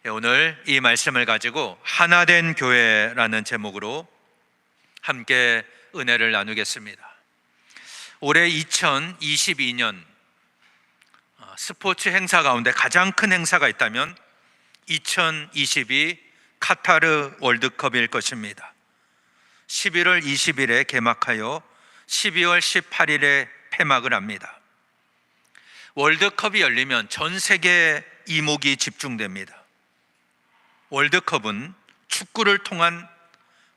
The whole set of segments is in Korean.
오늘 이 말씀을 가지고 하나된 교회라는 제목으로 함께 은혜를 나누겠습니다. 올해 2022년 스포츠 행사 가운데 가장 큰 행사가 있다면 2022 카타르 월드컵일 것입니다. 11월 20일에 개막하여 12월 18일에 폐막을 합니다. 월드컵이 열리면 전 세계에 이목이 집중됩니다. 월드컵은 축구를 통한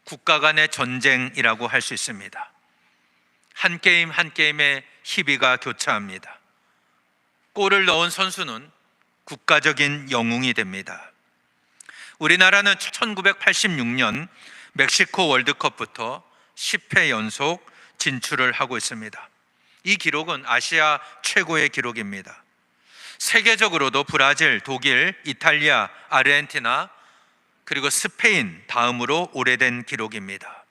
국가 간의 전쟁이라고 할 수 있습니다. 한 게임 한 게임의 희비가 교차합니다. 골을 넣은 선수는 국가적인 영웅이 됩니다. 우리나라는 1986년 멕시코 월드컵부터 10회 연속 진출을 하고 있습니다. 이 기록은 아시아 최고의 기록입니다. 세계적으로도 브라질, 독일, 이탈리아, 아르헨티나 그리고 스페인 다음으로 오래된 기록입니다.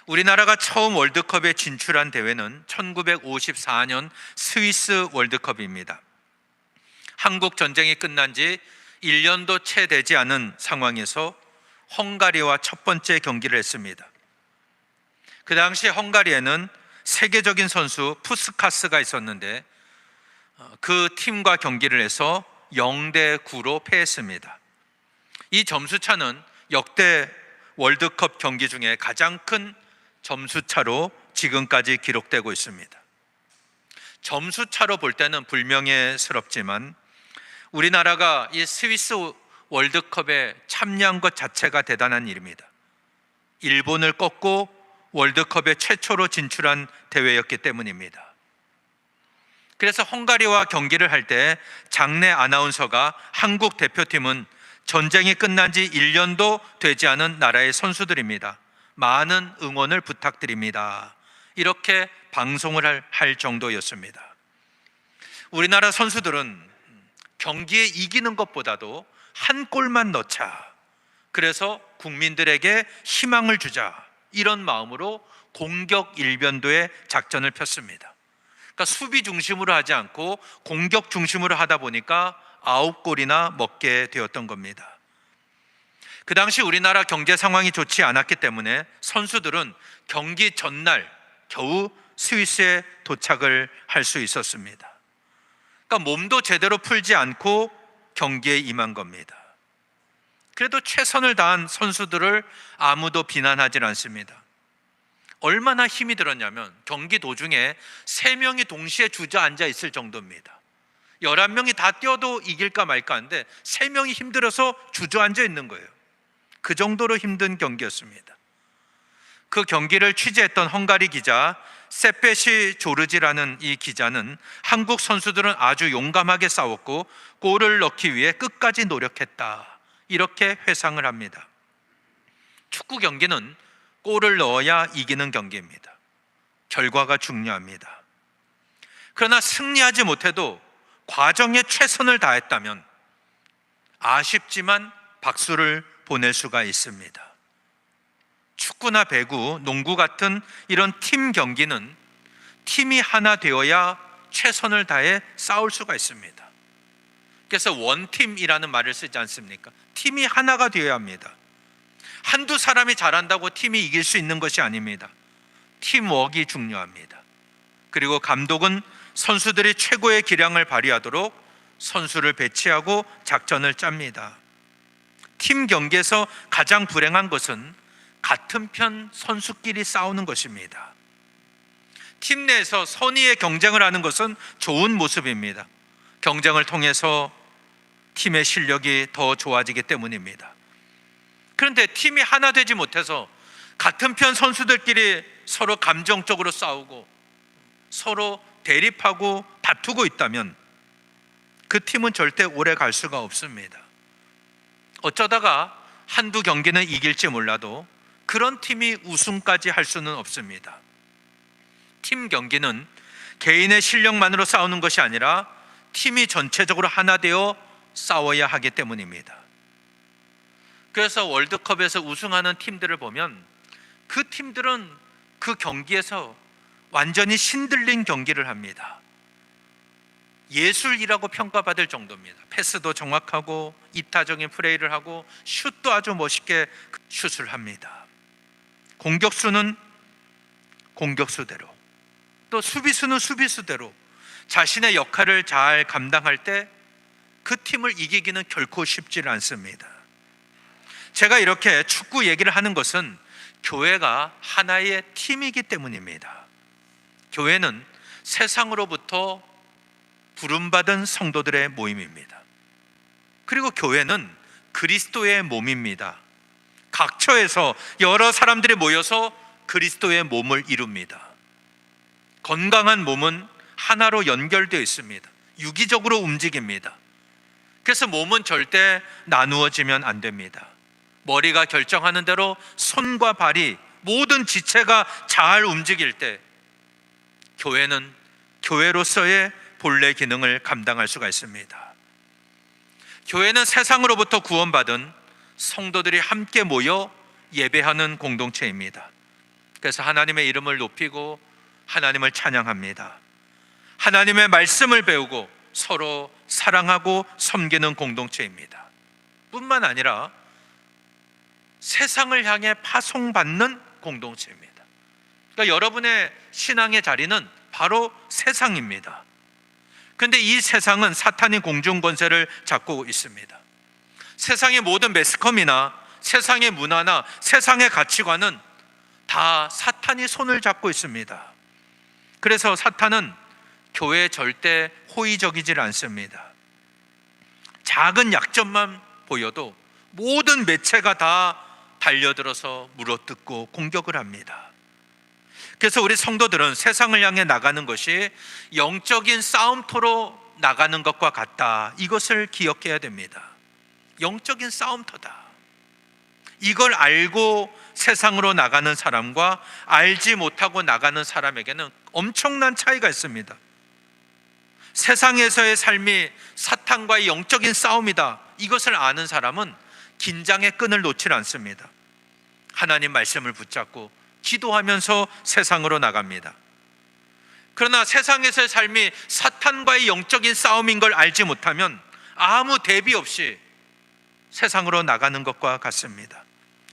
우리나라가 처음 월드컵에 진출한 대회는 1954년 스위스 월드컵입니다. 한국 전쟁이 끝난 지 1년도 채 되지 않은 상황에서 헝가리와 첫 번째 경기를 했습니다. 그 당시 헝가리에는 세계적인 선수 푸스카스가 있었는데 그 팀과 경기를 해서 0대9로 패했습니다. 이 점수차는 역대 월드컵 경기 중에 가장 큰 점수차로 지금까지 기록되고 있습니다. 점수차로 볼 때는 불명예스럽지만 우리나라가 이 스위스 월드컵에 참여한 것 자체가 대단한 일입니다. 일본을 꺾고 월드컵에 최초로 진출한 대회였기 때문입니다. 그래서 헝가리와 경기를 할 때 장내 아나운서가 한국 대표팀은 전쟁이 끝난 지 1년도 되지 않은 나라의 선수들입니다. 많은 응원을 부탁드립니다. 이렇게 방송을 할 정도였습니다. 우리나라 선수들은 경기에 이기는 것보다도 한 골만 넣자, 그래서 국민들에게 희망을 주자, 이런 마음으로 공격 일변도의 작전을 폈습니다. 그러니까 수비 중심으로 하지 않고 공격 중심으로 하다 보니까 9골이나 먹게 되었던 겁니다. 그 당시 우리나라 경제 상황이 좋지 않았기 때문에 선수들은 경기 전날 겨우 스위스에 도착을 할 수 있었습니다. 그러니까 몸도 제대로 풀지 않고 경기에 임한 겁니다. 그래도 최선을 다한 선수들을 아무도 비난하지 않습니다. 얼마나 힘이 들었냐면 경기 도중에 3명이 동시에 주저앉아 있을 정도입니다. 11명이 다 뛰어도 이길까 말까 하는데 3명이 힘들어서 주저앉아 있는 거예요. 그 정도로 힘든 경기였습니다. 그 경기를 취재했던 헝가리 기자 세페시 조르지라는 이 기자는 한국 선수들은 아주 용감하게 싸웠고 골을 넣기 위해 끝까지 노력했다, 이렇게 회상을 합니다. 축구 경기는 골을 넣어야 이기는 경기입니다. 결과가 중요합니다. 그러나 승리하지 못해도 과정에 최선을 다했다면 아쉽지만 박수를 보낼 수가 있습니다. 축구나 배구, 농구 같은 이런 팀 경기는 팀이 하나 되어야 최선을 다해 싸울 수가 있습니다. 그래서 원팀이라는 말을 쓰지 않습니까? 팀이 하나가 되어야 합니다. 한두 사람이 잘한다고 팀이 이길 수 있는 것이 아닙니다. 팀워크가 중요합니다. 그리고 감독은 선수들이 최고의 기량을 발휘하도록 선수를 배치하고 작전을 짭니다. 팀 경기에서 가장 불행한 것은 같은 편 선수끼리 싸우는 것입니다. 팀 내에서 선의의 경쟁을 하는 것은 좋은 모습입니다. 경쟁을 통해서 팀의 실력이 더 좋아지기 때문입니다. 그런데 팀이 하나 되지 못해서 같은 편 선수들끼리 서로 감정적으로 싸우고 서로 대립하고 다투고 있다면 그 팀은 절대 오래 갈 수가 없습니다. 어쩌다가 한두 경기는 이길지 몰라도 그런 팀이 우승까지 할 수는 없습니다. 팀 경기는 개인의 실력만으로 싸우는 것이 아니라 팀이 전체적으로 하나 되어 싸워야 하기 때문입니다. 그래서 월드컵에서 우승하는 팀들을 보면 그 팀들은 그 경기에서 완전히 신들린 경기를 합니다. 예술이라고 평가받을 정도입니다. 패스도 정확하고 이타적인 플레이를 하고 슛도 아주 멋있게 슛을 합니다. 공격수는 공격수대로, 또 수비수는 수비수대로 자신의 역할을 잘 감당할 때 그 팀을 이기기는 결코 쉽지 않습니다. 제가 이렇게 축구 얘기를 하는 것은 교회가 하나의 팀이기 때문입니다. 교회는 세상으로부터 부름받은 성도들의 모임입니다. 그리고 교회는 그리스도의 몸입니다. 각처에서 여러 사람들이 모여서 그리스도의 몸을 이룹니다. 건강한 몸은 하나로 연결되어 있습니다. 유기적으로 움직입니다. 그래서 몸은 절대 나누어지면 안 됩니다. 머리가 결정하는 대로 손과 발이, 모든 지체가 잘 움직일 때 교회는 교회로서의 본래 기능을 감당할 수가 있습니다. 교회는 세상으로부터 구원받은 성도들이 함께 모여 예배하는 공동체입니다. 그래서 하나님의 이름을 높이고 하나님을 찬양합니다. 하나님의 말씀을 배우고 서로 사랑하고 섬기는 공동체입니다. 뿐만 아니라 세상을 향해 파송받는 공동체입니다. 그러니까 여러분의 신앙의 자리는 바로 세상입니다. 그런데 이 세상은 사탄이 공중 권세를 잡고 있습니다. 세상의 모든 매스컴이나 세상의 문화나 세상의 가치관은 다 사탄이 손을 잡고 있습니다. 그래서 사탄은 교회에 절대 호의적이질 않습니다. 작은 약점만 보여도 모든 매체가 다 달려들어서 물어뜯고 공격을 합니다. 그래서 우리 성도들은 세상을 향해 나가는 것이 영적인 싸움터로 나가는 것과 같다. 이것을 기억해야 됩니다. 영적인 싸움터다. 이걸 알고 세상으로 나가는 사람과 알지 못하고 나가는 사람에게는 엄청난 차이가 있습니다. 세상에서의 삶이 사탄과의 영적인 싸움이다. 이것을 아는 사람은 긴장의 끈을 놓지 않습니다. 하나님 말씀을 붙잡고 기도하면서 세상으로 나갑니다. 그러나 세상에서의 삶이 사탄과의 영적인 싸움인 걸 알지 못하면 아무 대비 없이 세상으로 나가는 것과 같습니다.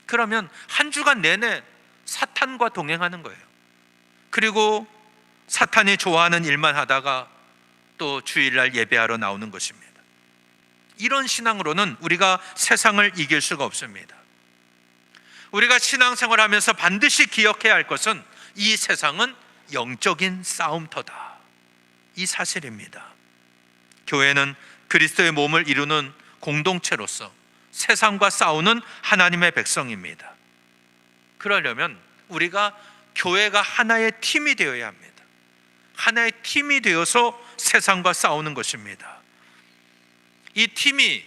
그러면 한 주간 내내 사탄과 동행하는 거예요. 그리고 사탄이 좋아하는 일만 하다가 또 주일날 예배하러 나오는 것입니다. 이런 신앙으로는 우리가 세상을 이길 수가 없습니다. 우리가 신앙생활하면서 반드시 기억해야 할 것은 이 세상은 영적인 싸움터다. 이 사실입니다. 교회는 그리스도의 몸을 이루는 공동체로서 세상과 싸우는 하나님의 백성입니다. 그러려면 우리가 교회가 하나의 팀이 되어야 합니다. 하나의 팀이 되어서 세상과 싸우는 것입니다. 이 팀이,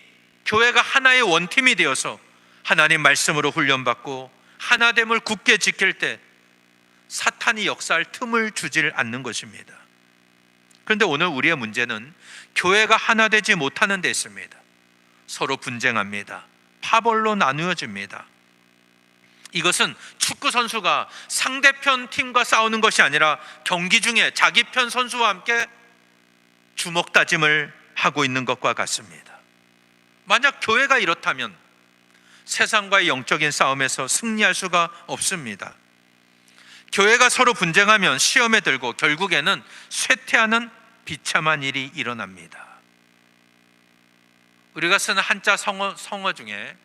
교회가 하나의 원팀이 되어서 하나님 말씀으로 훈련받고 하나됨을 굳게 지킬 때 사탄이 역사할 틈을 주질 않는 것입니다. 그런데 오늘 우리의 문제는 교회가 하나 되지 못하는 데 있습니다. 서로 분쟁합니다. 파벌로 나누어집니다. 이것은 축구 선수가 상대편 팀과 싸우는 것이 아니라 경기 중에 자기 편 선수와 함께 주먹 다짐을 하고 있는 것과 같습니다. 만약 교회가 이렇다면 세상과의 영적인 싸움에서 승리할 수가 없습니다. 교회가 서로 분쟁하면 시험에 들고 결국에는 쇠퇴하는 비참한 일이 일어납니다. 우리가 쓰는 한자 성어 중에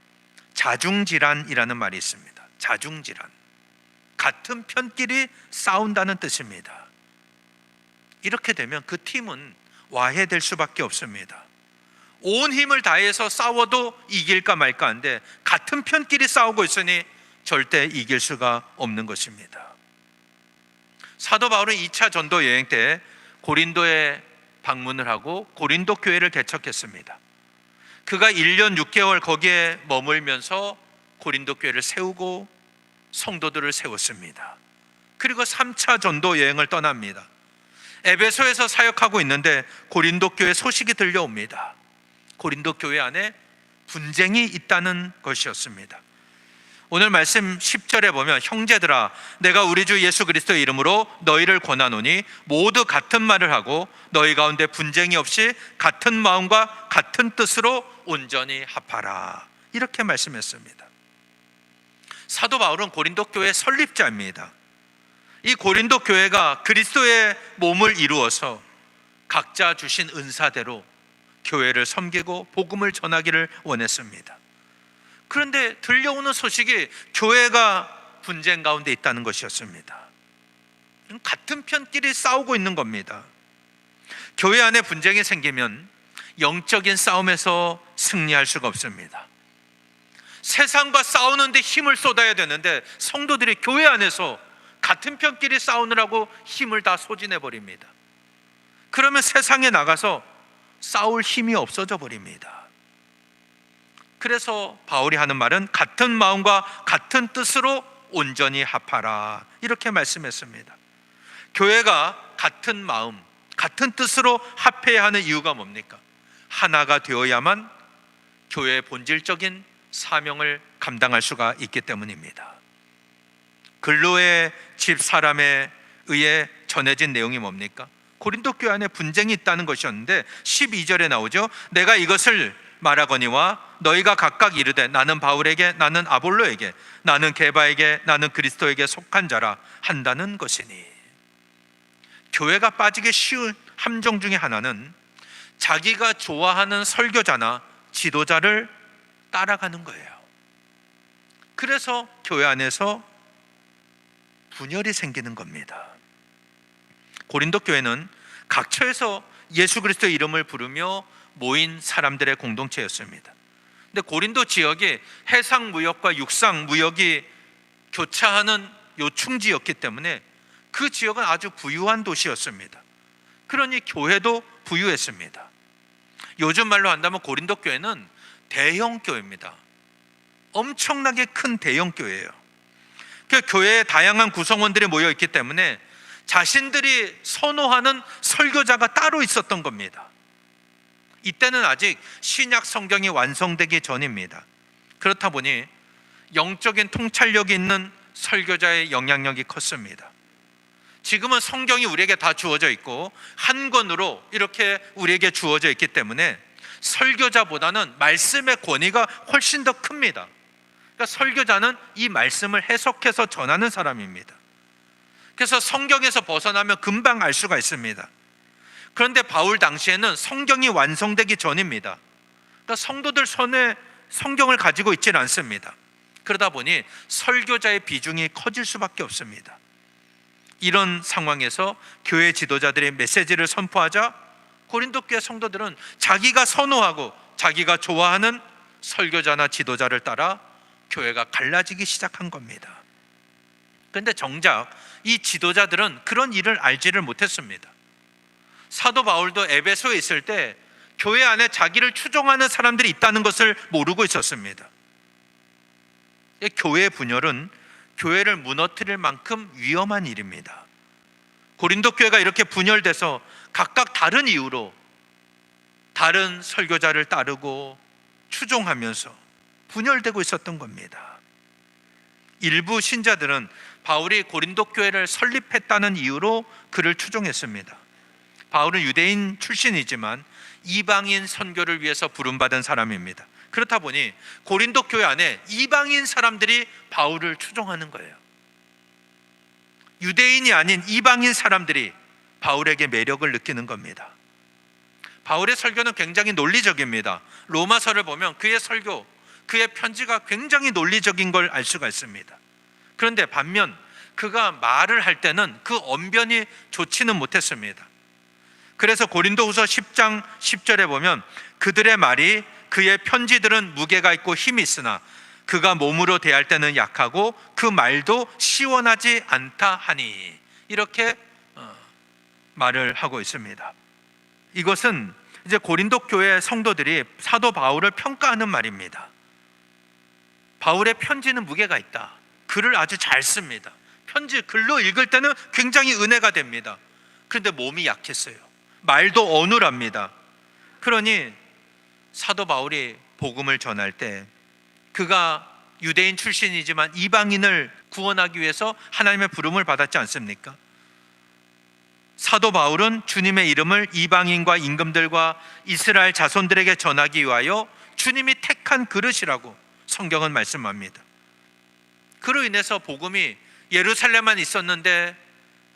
자중질환이라는 말이 있습니다. 자중질환, 같은 편끼리 싸운다는 뜻입니다. 이렇게 되면 그 팀은 와해될 수밖에 없습니다. 온 힘을 다해서 싸워도 이길까 말까 한데 같은 편끼리 싸우고 있으니 절대 이길 수가 없는 것입니다. 사도 바울은 2차 전도 여행 때 고린도에 방문을 하고 고린도 교회를 개척했습니다. 그가 1년 6개월 거기에 머물면서 고린도 교회를 세우고 성도들을 세웠습니다. 그리고 3차 전도 여행을 떠납니다. 에베소에서 사역하고 있는데 고린도 교회 소식이 들려옵니다. 고린도 교회 안에 분쟁이 있다는 것이었습니다. 오늘 말씀 10절에 보면 형제들아 내가 우리 주 예수 그리스도의 이름으로 너희를 권하노니 모두 같은 말을 하고 너희 가운데 분쟁이 없이 같은 마음과 같은 뜻으로 온전히 합하라. 이렇게 말씀했습니다. 사도 바울은 고린도 교회 설립자입니다. 이 고린도 교회가 그리스도의 몸을 이루어서 각자 주신 은사대로 교회를 섬기고 복음을 전하기를 원했습니다. 그런데 들려오는 소식이 교회가 분쟁 가운데 있다는 것이었습니다. 같은 편끼리 싸우고 있는 겁니다. 교회 안에 분쟁이 생기면 영적인 싸움에서 승리할 수가 없습니다. 세상과 싸우는데 힘을 쏟아야 되는데 성도들이 교회 안에서 같은 편끼리 싸우느라고 힘을 다 소진해 버립니다. 그러면 세상에 나가서 싸울 힘이 없어져 버립니다. 그래서 바울이 하는 말은 같은 마음과 같은 뜻으로 온전히 합하라. 이렇게 말씀했습니다. 교회가 같은 마음, 같은 뜻으로 합해야 하는 이유가 뭡니까? 하나가 되어야만 교회의 본질적인 사명을 감당할 수가 있기 때문입니다. 글로의 집 사람에 의해 전해진 내용이 뭡니까? 고린도 교회 안에 분쟁이 있다는 것이었는데 12절에 나오죠. 내가 이것을 말하거니와 너희가 각각 이르되 나는 바울에게 나는 아볼로에게 나는 게바에게 나는 그리스도에게 속한 자라 한다는 것이니. 교회가 빠지기 쉬운 함정 중에 하나는 자기가 좋아하는 설교자나 지도자를 따라가는 거예요. 그래서 교회 안에서 분열이 생기는 겁니다. 고린도 교회는 각처에서 예수 그리스도의 이름을 부르며 모인 사람들의 공동체였습니다. 근데 고린도 지역이 해상 무역과 육상 무역이 교차하는 요충지였기 때문에 그 지역은 아주 부유한 도시였습니다. 그러니 교회도 부유했습니다. 요즘 말로 한다면 고린도 교회는 대형 교회입니다. 엄청나게 큰 대형 교회예요. 그 교회에 다양한 구성원들이 모여 있기 때문에 자신들이 선호하는 설교자가 따로 있었던 겁니다. 이때는 아직 신약 성경이 완성되기 전입니다. 그렇다 보니 영적인 통찰력이 있는 설교자의 영향력이 컸습니다. 지금은 성경이 우리에게 다 주어져 있고 한 권으로 이렇게 우리에게 주어져 있기 때문에 설교자보다는 말씀의 권위가 훨씬 더 큽니다. 그러니까 설교자는 이 말씀을 해석해서 전하는 사람입니다. 그래서 성경에서 벗어나면 금방 알 수가 있습니다. 그런데 바울 당시에는 성경이 완성되기 전입니다. 그러니까 성도들 손에 성경을 가지고 있지는 않습니다. 그러다 보니 설교자의 비중이 커질 수밖에 없습니다. 이런 상황에서 교회 지도자들이 메시지를 선포하자 고린도 교회 성도들은 자기가 선호하고 자기가 좋아하는 설교자나 지도자를 따라 교회가 갈라지기 시작한 겁니다. 그런데 정작 이 지도자들은 그런 일을 알지를 못했습니다. 사도 바울도 에베소에 있을 때 교회 안에 자기를 추종하는 사람들이 있다는 것을 모르고 있었습니다. 교회 분열은 교회를 무너뜨릴 만큼 위험한 일입니다. 고린도 교회가 이렇게 분열돼서 각각 다른 이유로 다른 설교자를 따르고 추종하면서 분열되고 있었던 겁니다. 일부 신자들은 바울이 고린도 교회를 설립했다는 이유로 그를 추종했습니다. 바울은 유대인 출신이지만 이방인 선교를 위해서 부름받은 사람입니다. 그렇다 보니 고린도 교회 안에 이방인 사람들이 바울을 추종하는 거예요. 유대인이 아닌 이방인 사람들이 바울에게 매력을 느끼는 겁니다. 바울의 설교는 굉장히 논리적입니다. 로마서를 보면 그의 설교, 그의 편지가 굉장히 논리적인 걸 알 수가 있습니다. 그런데 반면 그가 말을 할 때는 그 언변이 좋지는 못했습니다. 그래서 고린도후서 10장 10절에 보면 그들의 말이 그의 편지들은 무게가 있고 힘이 있으나 그가 몸으로 대할 때는 약하고 그 말도 시원하지 않다 하니, 이렇게 말을 하고 있습니다. 이것은 이제 고린도 교회 성도들이 사도 바울을 평가하는 말입니다. 바울의 편지는 무게가 있다. 글을 아주 잘 씁니다. 편지 글로 읽을 때는 굉장히 은혜가 됩니다. 그런데 몸이 약했어요. 말도 어눌합니다. 그러니 사도 바울이 복음을 전할 때 그가 유대인 출신이지만 이방인을 구원하기 위해서 하나님의 부름을 받았지 않습니까? 사도 바울은 주님의 이름을 이방인과 임금들과 이스라엘 자손들에게 전하기 위하여 주님이 택한 그릇이라고 성경은 말씀합니다. 그로 인해서 복음이 예루살렘만 있었는데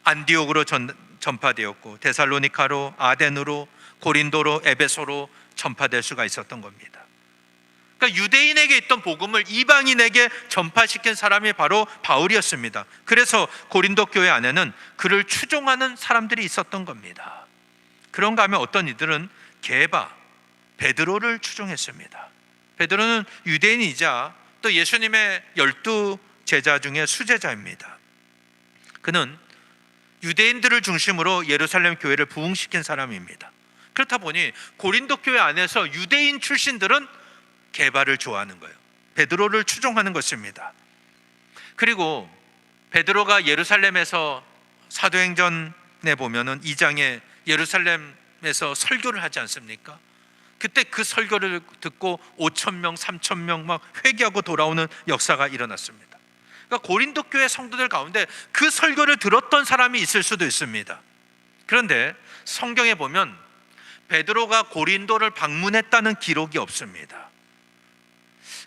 안디옥으로 전파되었고 데살로니카로, 아덴으로, 고린도로, 에베소로 전파될 수가 있었던 겁니다. 그러니까 유대인에게 있던 복음을 이방인에게 전파시킨 사람이 바로 바울이었습니다. 그래서 고린도 교회 안에는 그를 추종하는 사람들이 있었던 겁니다. 그런가 하면 어떤 이들은 게바, 베드로를 추종했습니다. 베드로는 유대인이자 또 예수님의 12 제자 중에 수제자입니다. 그는 유대인들을 중심으로 예루살렘 교회를 부흥시킨 사람입니다. 그렇다 보니 고린도 교회 안에서 유대인 출신들은 게바를 좋아하는 거예요. 베드로를 추종하는 것입니다. 그리고 베드로가 예루살렘에서 사도행전에 보면은 2장에 예루살렘에서 설교를 하지 않습니까? 그때 그 설교를 듣고 5,000명, 3,000명 막 회개하고 돌아오는 역사가 일어났습니다. 그러니까 고린도 교회 성도들 가운데 그 설교를 들었던 사람이 있을 수도 있습니다. 그런데 성경에 보면 베드로가 고린도를 방문했다는 기록이 없습니다.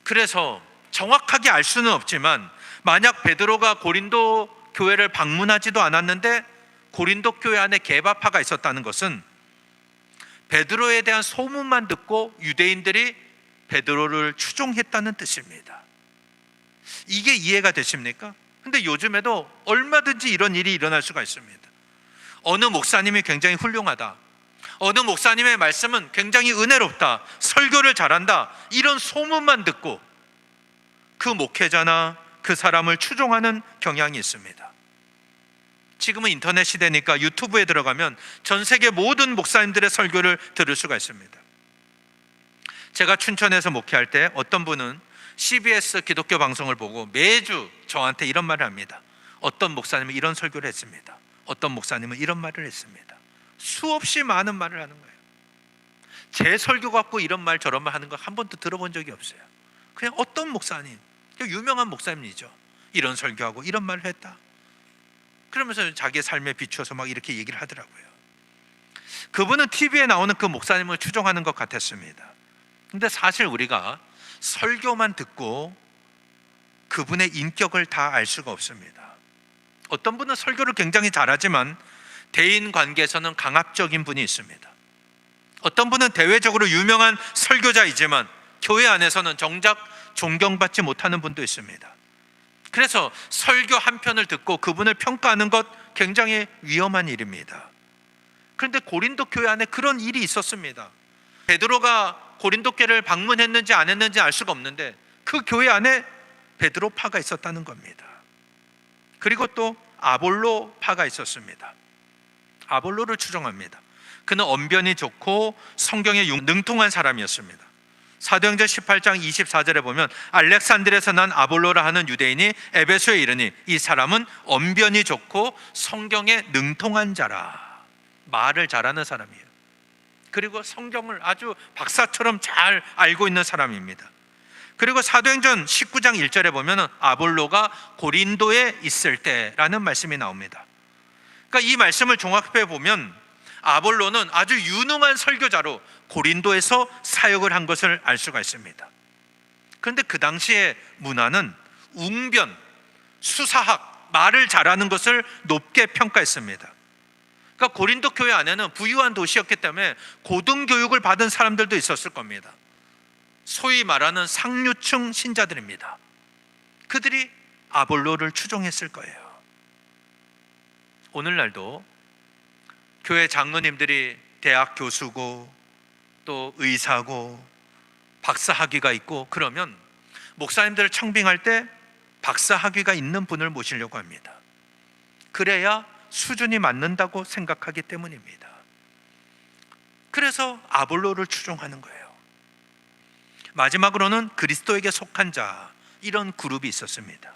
그래서 정확하게 알 수는 없지만 만약 베드로가 고린도 교회를 방문하지도 않았는데 고린도 교회 안에 게바파가 있었다는 것은 베드로에 대한 소문만 듣고 유대인들이 베드로를 추종했다는 뜻입니다. 이게 이해가 되십니까? 근데 요즘에도 얼마든지 이런 일이 일어날 수가 있습니다. 어느 목사님이 굉장히 훌륭하다, 어느 목사님의 말씀은 굉장히 은혜롭다, 설교를 잘한다, 이런 소문만 듣고 그 목회자나 그 사람을 추종하는 경향이 있습니다. 지금은 인터넷 시대니까 유튜브에 들어가면 전 세계 모든 목사님들의 설교를 들을 수가 있습니다. 제가 춘천에서 목회할 때 어떤 분은 CBS 기독교 방송을 보고 매주 저한테 이런 말을 합니다. 어떤 목사님은 이런 설교를 했습니다. 어떤 목사님은 이런 말을 했습니다. 수없이 많은 말을 하는 거예요. 제 설교 갖고 이런 말 저런 말 하는 거 한 번도 들어본 적이 없어요. 그냥 어떤 목사님, 유명한 목사님이죠, 이런 설교하고 이런 말을 했다, 그러면서 자기의 삶에 비추어서 막 이렇게 얘기를 하더라고요. 그분은 TV에 나오는 그 목사님을 추종하는 것 같았습니다. 근데 사실 우리가 설교만 듣고 그분의 인격을 다 알 수가 없습니다. 어떤 분은 설교를 굉장히 잘하지만 대인 관계에서는 강압적인 분이 있습니다. 어떤 분은 대외적으로 유명한 설교자이지만 교회 안에서는 정작 존경받지 못하는 분도 있습니다. 그래서 설교 한 편을 듣고 그분을 평가하는 것 굉장히 위험한 일입니다. 그런데 고린도 교회 안에 그런 일이 있었습니다. 베드로가 고린도 교회를 방문했는지 안 했는지 알 수가 없는데 그 교회 안에 베드로파가 있었다는 겁니다. 그리고 또 아볼로파가 있었습니다. 아볼로를 추종합니다. 그는 언변이 좋고 성경에 능통한 사람이었습니다. 사도행전 18장 24절에 보면 알렉산드리아에서 난 아볼로라 하는 유대인이 에베소에 이르니 이 사람은 언변이 좋고 성경에 능통한 자라. 말을 잘하는 사람이에요. 그리고 성경을 아주 박사처럼 잘 알고 있는 사람입니다. 그리고 사도행전 19장 1절에 보면 아볼로가 고린도에 있을 때라는 말씀이 나옵니다. 그러니까 이 말씀을 종합해 보면 아볼로는 아주 유능한 설교자로 고린도에서 사역을 한 것을 알 수가 있습니다. 그런데 그 당시의 문화는 웅변, 수사학, 말을 잘하는 것을 높게 평가했습니다. 그러니까 고린도 교회 안에는 부유한 도시였기 때문에 고등교육을 받은 사람들도 있었을 겁니다. 소위 말하는 상류층 신자들입니다. 그들이 아볼로를 추종했을 거예요. 오늘날도 교회 장로님들이 대학 교수고 또 의사고 박사 학위가 있고 그러면 목사님들을 청빙할 때 박사 학위가 있는 분을 모시려고 합니다. 그래야 수준이 맞는다고 생각하기 때문입니다. 그래서 아볼로를 추종하는 거예요. 마지막으로는 그리스도에게 속한 자, 이런 그룹이 있었습니다.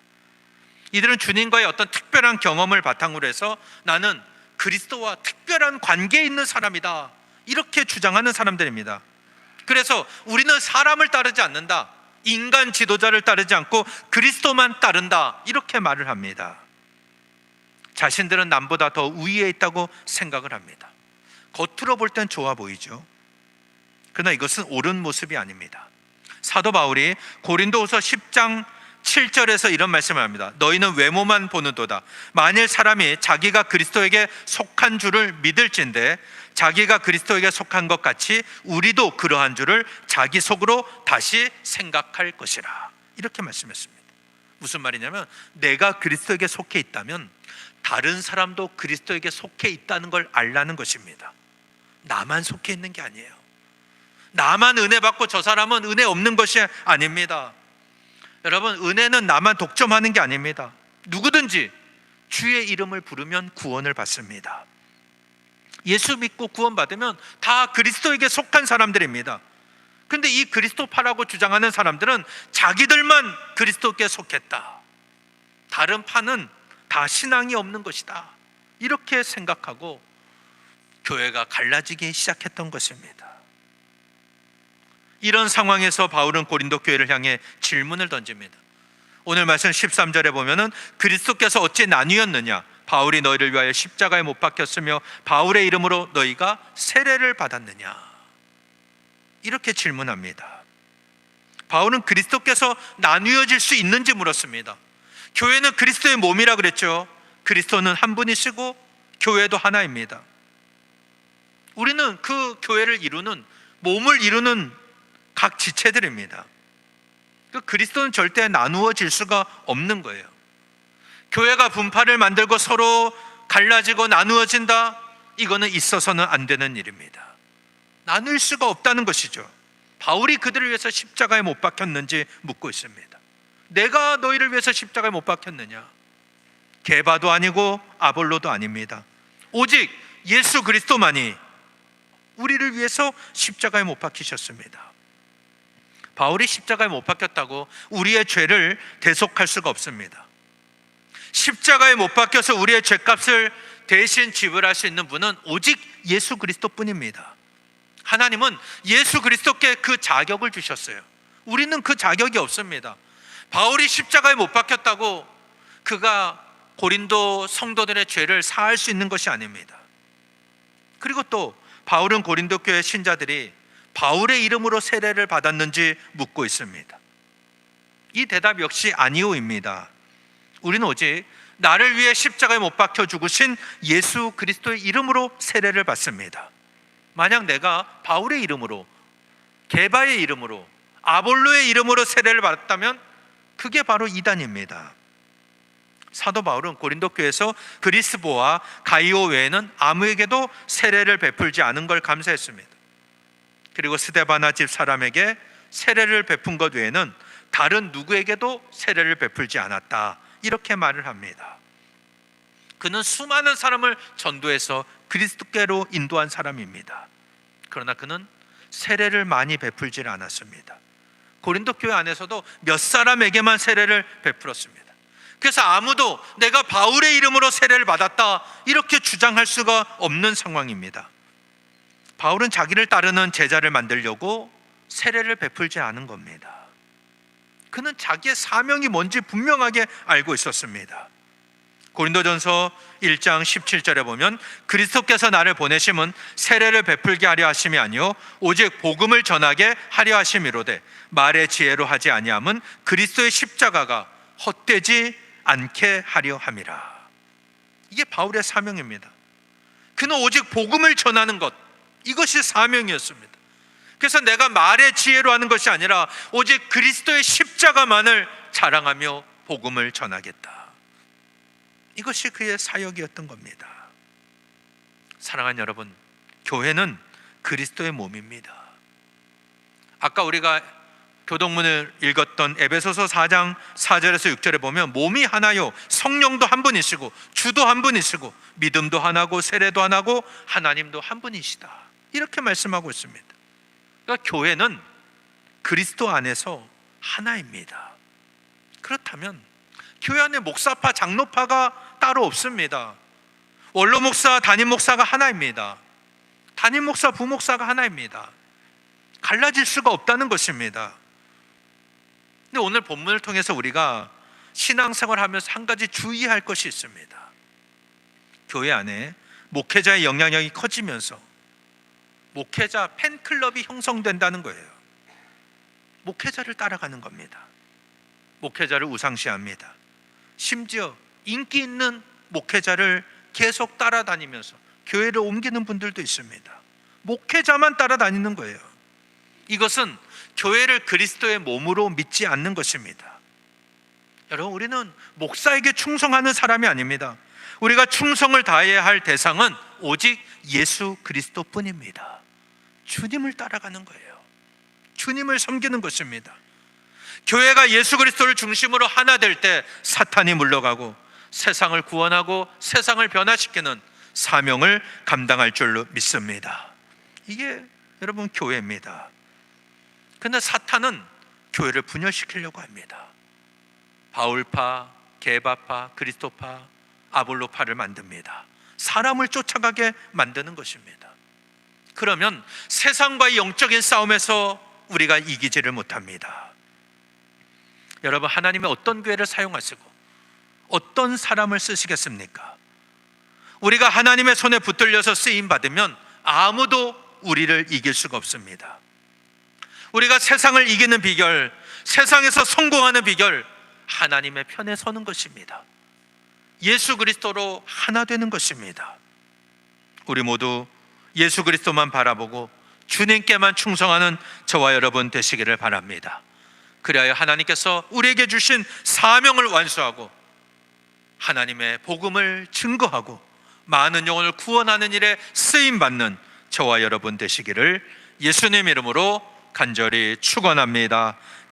이들은 주님과의 어떤 특별한 경험을 바탕으로 해서 나는 그리스도와 특별한 관계에 있는 사람이다, 이렇게 주장하는 사람들입니다. 그래서 우리는 사람을 따르지 않는다, 인간 지도자를 따르지 않고 그리스도만 따른다, 이렇게 말을 합니다. 자신들은 남보다 더 우위에 있다고 생각을 합니다. 겉으로 볼 땐 좋아 보이죠. 그러나 이것은 옳은 모습이 아닙니다. 사도 바울이 고린도후서 10장 7절에서 이런 말씀을 합니다. 너희는 외모만 보는도다. 만일 사람이 자기가 그리스도에게 속한 줄을 믿을진대 자기가 그리스도에게 속한 것 같이 우리도 그러한 줄을 자기 속으로 다시 생각할 것이라, 이렇게 말씀했습니다. 무슨 말이냐면, 내가 그리스도에게 속해 있다면 다른 사람도 그리스도에게 속해 있다는 걸 알라는 것입니다. 나만 속해 있는 게 아니에요. 나만 은혜 받고 저 사람은 은혜 없는 것이 아닙니다. 여러분, 은혜는 나만 독점하는 게 아닙니다. 누구든지 주의 이름을 부르면 구원을 받습니다. 예수 믿고 구원받으면 다 그리스도에게 속한 사람들입니다. 그런데 이 그리스도파라고 주장하는 사람들은 자기들만 그리스도께 속했다, 다른 파는 다 신앙이 없는 것이다, 이렇게 생각하고 교회가 갈라지기 시작했던 것입니다. 이런 상황에서 바울은 고린도 교회를 향해 질문을 던집니다. 오늘 말씀 13절에 보면은 그리스도께서 어찌 나뉘었느냐, 바울이 너희를 위하여 십자가에 못 박혔으며 바울의 이름으로 너희가 세례를 받았느냐, 이렇게 질문합니다. 바울은 그리스도께서 나뉘어질 수 있는지 물었습니다. 교회는 그리스도의 몸이라 그랬죠. 그리스도는 한 분이시고 교회도 하나입니다. 우리는 그 교회를 이루는, 몸을 이루는 각 지체들입니다. 그 그리스도는 절대 나누어질 수가 없는 거예요. 교회가 분파를 만들고 서로 갈라지고 나누어진다, 이거는 있어서는 안 되는 일입니다. 나눌 수가 없다는 것이죠. 바울이 그들을 위해서 십자가에 못 박혔는지 묻고 있습니다. 내가 너희를 위해서 십자가에 못 박혔느냐? 게바도 아니고 아볼로도 아닙니다. 오직 예수 그리스도만이 우리를 위해서 십자가에 못 박히셨습니다. 바울이 십자가에 못 박혔다고 우리의 죄를 대속할 수가 없습니다. 십자가에 못 박혀서 우리의 죄값을 대신 지불할 수 있는 분은 오직 예수 그리스도뿐입니다. 하나님은 예수 그리스도께 그 자격을 주셨어요. 우리는 그 자격이 없습니다. 바울이 십자가에 못 박혔다고 그가 고린도 성도들의 죄를 사할 수 있는 것이 아닙니다. 그리고 또 바울은 고린도 교회 신자들이 바울의 이름으로 세례를 받았는지 묻고 있습니다. 이 대답 역시 아니오입니다. 우리는 오직 나를 위해 십자가에 못 박혀 죽으신 예수 그리스도의 이름으로 세례를 받습니다. 만약 내가 바울의 이름으로, 게바의 이름으로, 아볼로의 이름으로 세례를 받았다면 그게 바로 이단입니다. 사도 바울은 고린도 교회에서 그리스보와 가이오 외에는 아무에게도 세례를 베풀지 않은 걸 감사했습니다. 그리고 스데바나 집 사람에게 세례를 베푼 것 외에는 다른 누구에게도 세례를 베풀지 않았다, 이렇게 말을 합니다. 그는 수많은 사람을 전도해서 그리스도께로 인도한 사람입니다. 그러나 그는 세례를 많이 베풀지 않았습니다. 고린도 교회 안에서도 몇 사람에게만 세례를 베풀었습니다. 그래서 아무도 내가 바울의 이름으로 세례를 받았다, 이렇게 주장할 수가 없는 상황입니다. 바울은 자기를 따르는 제자를 만들려고 세례를 베풀지 않은 겁니다. 그는 자기의 사명이 뭔지 분명하게 알고 있었습니다. 고린도전서 1장 17절에 보면 그리스도께서 나를 보내심은 세례를 베풀게 하려 하심이 아니요 오직 복음을 전하게 하려 하심이로되 말의 지혜로 하지 아니함은 그리스도의 십자가가 헛되지 않게 하려 함이라. 이게 바울의 사명입니다. 그는 오직 복음을 전하는 것, 이것이 사명이었습니다. 그래서 내가 말의 지혜로 하는 것이 아니라 오직 그리스도의 십자가만을 자랑하며 복음을 전하겠다. 이것이 그의 사역이었던 겁니다. 사랑하는 여러분, 교회는 그리스도의 몸입니다. 아까 우리가 교동문을 읽었던 에베소서 4장 4절에서 6절에 보면 몸이 하나요 성령도 한 분이시고 주도 한 분이시고 믿음도 하나고 세례도 하나고 하나님도 한 분이시다, 이렇게 말씀하고 있습니다. 그러니까 교회는 그리스도 안에서 하나입니다. 그렇다면 교회 안에 목사파, 장로파가 따로 없습니다. 원로 목사, 담임 목사가 하나입니다. 담임 목사, 부목사가 하나입니다. 갈라질 수가 없다는 것입니다. 근데 오늘 본문을 통해서 우리가 신앙생활을 하면서 한 가지 주의할 것이 있습니다. 교회 안에 목회자의 영향력이 커지면서 목회자 팬클럽이 형성된다는 거예요. 목회자를 따라가는 겁니다. 목회자를 우상시합니다. 심지어 인기 있는 목회자를 계속 따라다니면서 교회를 옮기는 분들도 있습니다. 목회자만 따라다니는 거예요. 이것은 교회를 그리스도의 몸으로 믿지 않는 것입니다. 여러분, 우리는 목사에게 충성하는 사람이 아닙니다. 우리가 충성을 다해야 할 대상은 오직 예수 그리스도뿐입니다. 주님을 따라가는 거예요. 주님을 섬기는 것입니다. 교회가 예수 그리스도를 중심으로 하나 될 때 사탄이 물러가고 세상을 구원하고 세상을 변화시키는 사명을 감당할 줄로 믿습니다. 이게 여러분 교회입니다. 그런데 사탄은 교회를 분열시키려고 합니다. 바울파, 게바파, 그리스도파, 아볼로파를 만듭니다. 사람을 쫓아가게 만드는 것입니다. 그러면 세상과의 영적인 싸움에서 우리가 이기지를 못합니다. 여러분, 하나님의 어떤 교회를 사용하시고 어떤 사람을 쓰시겠습니까? 우리가 하나님의 손에 붙들려서 쓰임받으면 아무도 우리를 이길 수가 없습니다. 우리가 세상을 이기는 비결, 세상에서 성공하는 비결, 하나님의 편에 서는 것입니다. 예수 그리스도로 하나 되는 것입니다. 우리 모두 예수 그리스도만 바라보고 주님께만 충성하는 저와 여러분 되시기를 바랍니다. 그리하여 하나님께서 우리에게 주신 사명을 완수하고 하나님의 복음을 증거하고 많은 영혼을 구원하는 일에 쓰임받는 저와 여러분 되시기를 예수님 이름으로 간절히 축원합니다.